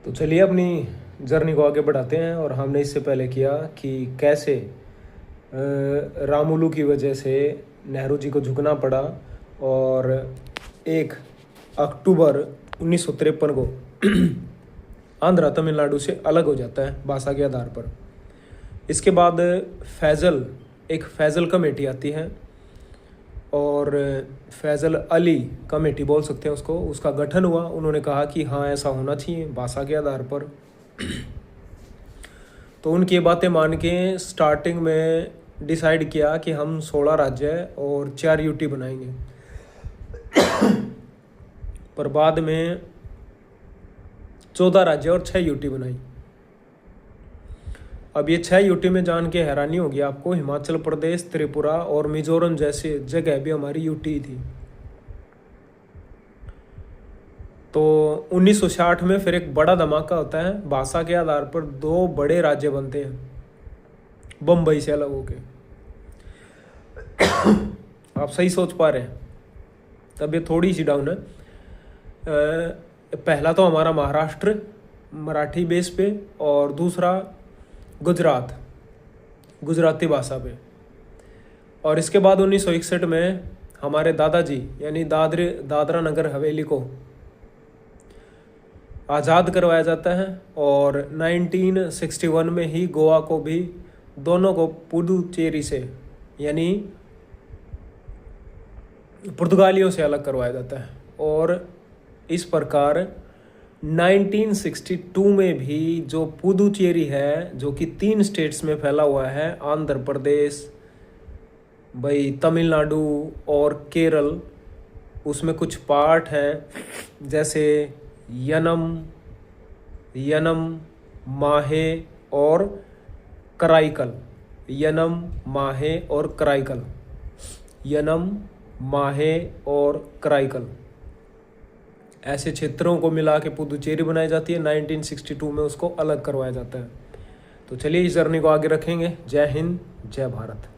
तो चलिए अपनी जर्नी को आगे बढ़ाते हैं। और हमने इससे पहले किया कि कैसे रामुलू की वजह से नेहरू जी को झुकना पड़ा और 1 अक्टूबर 1953 को आंध्रा तमिलनाडु से अलग हो जाता है भाषा के आधार पर। इसके बाद एक फैज़ल कमेटी आती है और फैज़ल अली कमेटी बोल सकते हैं उसको, उसका गठन हुआ। उन्होंने कहा कि हाँ ऐसा होना चाहिए भाषा के आधार पर। तो उनकी ये बातें मान के स्टार्टिंग में डिसाइड किया कि हम 16 राज्य और 4 यूटी बनाएंगे। पर बाद में 14 राज्य और 6 यूटी बनाई। अब ये 6 यूटी में जान के हैरानी होगी आपको, हिमाचल प्रदेश, त्रिपुरा और मिजोरम जैसे जगह भी हमारी यूटी थी। तो 1960 में फिर एक बड़ा धमाका होता है, भाषा के आधार पर 2 बड़े राज्य बनते हैं बम्बई से अलग होके। आप सही सोच पा रहे हैं, तब ये थोड़ी सी डाउन है। पहला तो हमारा महाराष्ट्र मराठी बेस पे और दूसरा गुजराती भाषा पे। और इसके बाद 1961 में हमारे दादाजी यानी दादरा नगर हवेली को आज़ाद करवाया जाता है और 1961 में ही गोवा को भी, दोनों को पुडुचेरी से यानी पुर्तगालियों से अलग करवाया जाता है। और इस प्रकार 1962 में भी जो पुडुचेरी है, जो कि 3 स्टेट्स में फैला हुआ है, आंध्र प्रदेश, तमिलनाडु और केरल, उसमें कुछ पार्ट हैं जैसे यनम, माहे और कराईकल। ऐसे क्षेत्रों को मिला के पुडुचेरी बनाई जाती है। 1962 में उसको अलग करवाया जाता है। तो चलिए इस जर्नी को आगे रखेंगे। जय हिंद, जय भारत।